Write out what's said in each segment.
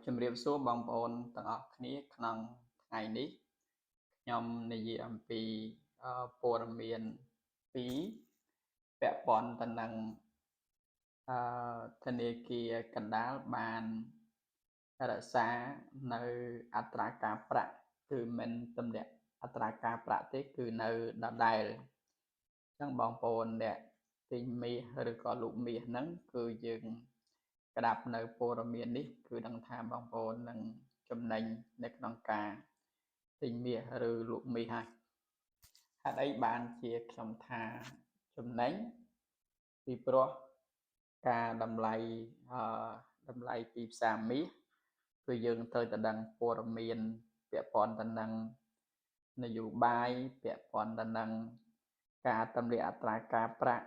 ជំរាបសួរបងប្អូនទាំងអស់គ្នាក្នុងថ្ងៃនេះខ្ញុំនិយាយអំពីព័ត៌មានពីរពាក់ព័ន្ធទៅនឹងធនាគារកណ្ដាលបានរក្សានៅអត្រាការប្រាក់គឺមិនទម្លាក់អត្រាការប្រាក់ទេគឺនៅដដែលអញ្ចឹងបងប្អូនអ្នកទិញមាសឬក៏លក់មាសហ្នឹងគឺយើងក្តាប់នៅព័ត៌មាននេះគឺដឹងថាបងប្អូននឹងចំណេញនៅក្នុងការទិញមាសឬលក់មាសហើយហេតុអីបានជាខ្ញុំថាចំណេញពីព្រោះការតម្លៃទីផ្សារមាសគឺយើងត្រូវតែដឹងព័ត៌មានពាក់ព័ន្ធទៅនឹងនយោបាយពាក់ព័ន្ធទៅនឹងការទម្លាក់អត្រាការប្រាក់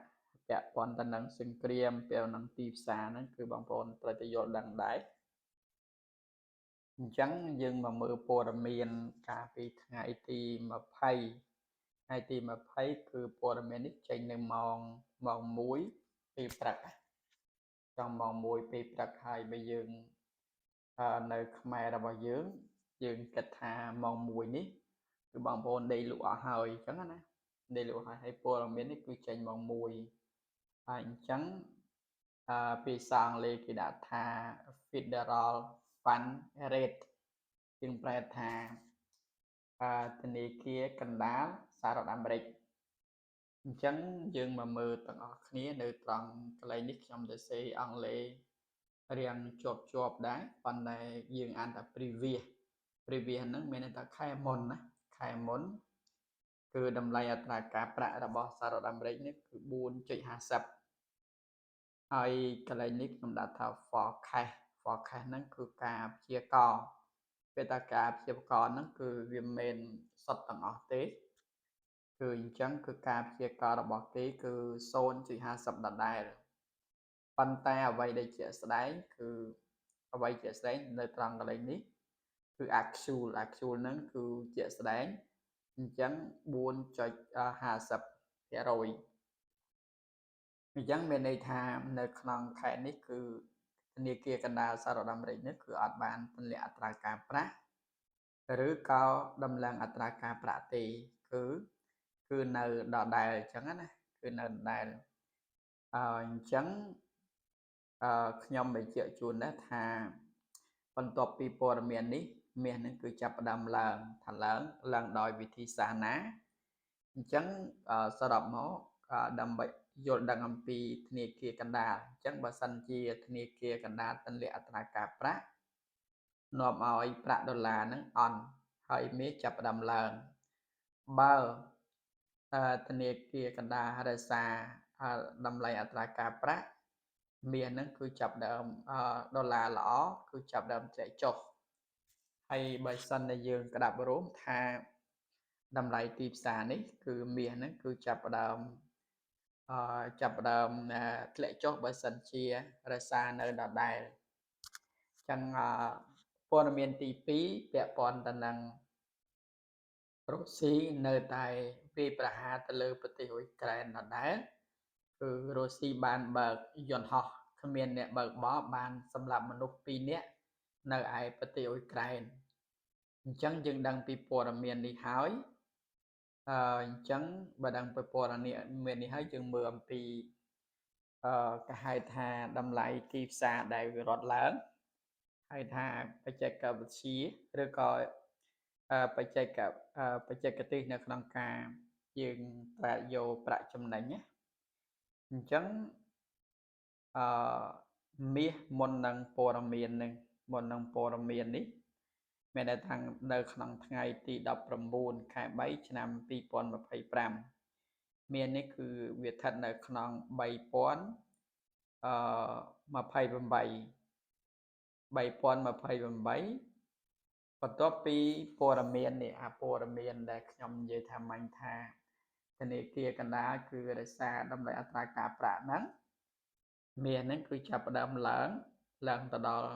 ពាក់ព័ន្ធទៅនឹងសង្គ្រាមពាក់ព័ន្ធនឹងទីផ្សារហ្នឹងគឺបងប្អូនត្រូវតែយល់ដឹងដែរអញ្ចឹងយើងមកមើលព័ត៌មានកាលពីថ្ងៃទី20គឺព័ត៌មាននេះចេញនៅម៉ោង1ពេលព្រឹកចង់ម៉ោង1ពេលព្រឹកហើយបើយើងនៅខ្មែររបស់យើងគិតថាម៉ោង1នេះគឺបងប្អូនដេកលក់អស់ហើយអញ្ចឹងណាដេកលក់ហើយព័ត៌មាននេះគឺចេញម៉ោង1ហើយអញ្ចឹងភាសាអង់គ្លេសគេដាក់ថា Federal Fund Rate យើងប្រែថាធនាគារកណ្ដាលសហរដ្ឋអាមេរិកអញ្ចឹងយើងមកមើលទាំងអស់គ្នានៅត្រង់កន្លែងនេះខ្ញុំទៅសេអង់គ្លេសរៀងជាប់ដែរប៉ុន្តែយើងអានថា previous ហ្នឹងមានន័យថាខែមុនណាខែមុនគឺតម្លៃអត្រាការប្រាក់របស់សហរដ្ឋអាមេរិកនេះគឺ 4.50 ហើយកន្លែងនេះខ្ញុំដាក់ថា forecast ហ្នឹងគឺការព្យាករណ៍ពេលតែការព្យាករណ៍ហ្នឹងគឺវាមិនមែនសុទ្ធទាំងអស់ទេគឺអញ្ចឹងគឺការព្យាករណ៍របស់គេគឺ 0.50 ដដែលប៉ុន្តែអ្វីដែលជាក់ស្ដែងគឺអ្វីជាក់ស្ដែងនៅត្រង់កន្លែងនេះគឺ actual ហ្នឹងគឺជាក់ស្ដែងអញ្ចឹង 4.50% អញ្ចឹងមានន័យថានៅក្នុងខែនេះគឺធនាគារកណ្ដាលសហរដ្ឋអាមេរិកនេះគឺអត់បានទម្លាក់អត្រាការប្រាក់ឬក៏ដំឡើងអត្រាការប្រាក់ទេគឺនៅដដែលអញ្ចឹងណាគឺនៅដដែលអញ្ចឹងខ្ញុំបញ្ជាក់ជូនដែរថាបន្ទាប់ពីព័ត៌មាននេះមាសនឹងគឺចាប់ផ្ដើមឡើងថាឡើងដោយវិធីសាស្ត្រណាអញ្ចឹងសរុបមកដើម្បីយល់ដឹងអំពីធនាគារកណ្ដាលអញ្ចឹងបើសិនជាធនាគារកណ្ដាលទម្លាក់អត្រាការប្រាក់នាំឲ្យប្រាក់ដុល្លារហ្នឹងអន់ហើយមាសចាប់ផ្ដើមឡើងបើធនាគារកណ្ដាលរក្សាតម្លៃអត្រាការប្រាក់មាសហ្នឹងគឺចាប់ដើមដុល្លារល្អគឺចាប់ដើមធ្លាក់ចុះហើយបើសិនតែយើងក្តាប់រួមថាតម្លៃទីផ្សារនេះគឺមាសហ្នឹងគឺចាប់ដើមធ្លាក់ចុះបើសិនជារក្សានៅដដែលចឹងព័ត៌មានទី2ពាក់ព័ន្ធទៅនឹងរុស្ស៊ីនៅតែវាយប្រហារទៅលើប្រទេសអ៊ុយក្រែនដដែលគឺរុស្ស៊ីបានបើកយន្តហោះគ្មានអ្នកបើកបរបានសម្លាប់មនុស្ស2នាក់នៅឯប្រទេសអ៊ុយក្រែនអញ្ចឹងយើងដឹងពីព័ត៌មាននេះហើយអញ្ចឹងបើដឹងពីព័ត៌មាននេះហើយយើងមើលអំពីគេហៅថាតម្លៃទីផ្សារដែលវារត់ឡើងហៅថាបច្ចេកវិទ្យាឬក៏បច្ចេកទេសនៅក្នុងការយើងប្រាក់យកប្រាក់ចំណេញណាអញ្ចឹងមាសមុននឹងព័ត៌មាននេះមានន័យថានៅក្នុងថ្ងៃទី19ខែ3ឆ្នាំ2025មាននេះគឺវាស្ថិតនៅក្នុង3028បន្ទាប់ពីព័ត៌មាននេះព័ត៌មានដែលខ្ញុំនិយាយថាមិញថាធនាគារកណ្ដាលគឺរក្សាតម្លៃអត្រាការប្រាក់ហ្នឹងមាសហ្នឹងគឺចាប់ផ្ដើមឡើងទៅដល់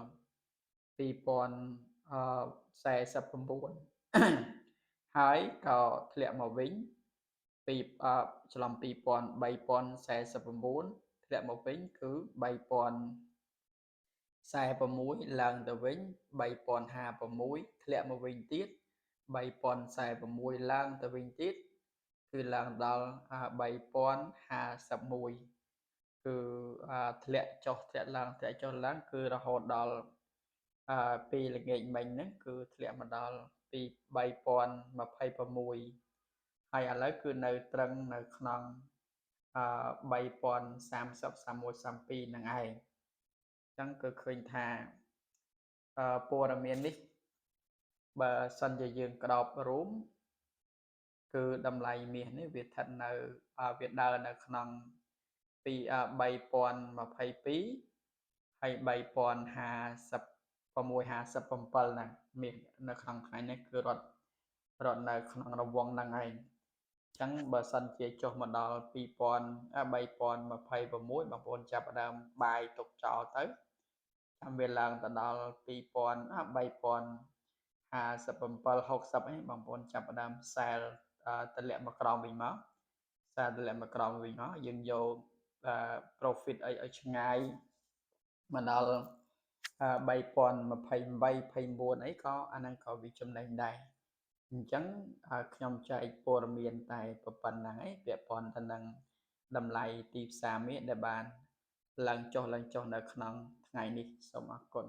2049ហើយក៏ធ្លាក់មកវិញពីច្រឡំ3049ធ្លាក់មកវិញគឺ 46ឡើងទៅវិញ3056ធ្លាក់មកវិញទៀត3046ឡើងទៅវិញទៀតគឺឡើងដល់3051គឺធ្លាក់ចុះធ្លាក់ឡើងគឺរហូតដល់ពីល្ងាចមិញហ្នឹងគឺធ្លាក់មកដល់ពី3026ហើយឥឡូវគឺនៅត្រឹងនៅក្នុង3030 31 32ហ្នឹងឯងចឹងគឺឃើញថាព័ត៌មាននេះបើសិនជាយើងក្តោបរួមគឺតម្លៃមាសនេះវាស្ថិតនៅវាដើរនៅក្នុងពី3022ហើយ3056 57ហ្នឹងមាសនៅក្នុងថ្ងៃនេះគឺរត់នៅក្នុងរង្វង់ហ្នឹងឯងចឹងបើសិនជាចុះមកដល់3026បងប្អូនចាប់ផ្ដើមបាយទុកចោលទៅចាំវាឡើងទៅដល់3057 60ឯងបងប្អូនចាប់ផ្ដើមសែលតម្លាក់មកក្រោមវិញមកយើងយក profit អីឲ្យឆ្ងាយមកដល់3028 29អីក៏អាហ្នឹងក៏វាចំណេញដែរអញ្ចឹងខ្ញុំចែកព័ត៌មានតែប៉ុណ្្នឹងឯងពាក់ព័ន្ធទៅនឹងតម្លៃទីផ្សារមាសដែលបានឡើងចុះនៅក្នុងថ្ងៃនេះសូមអរគុណ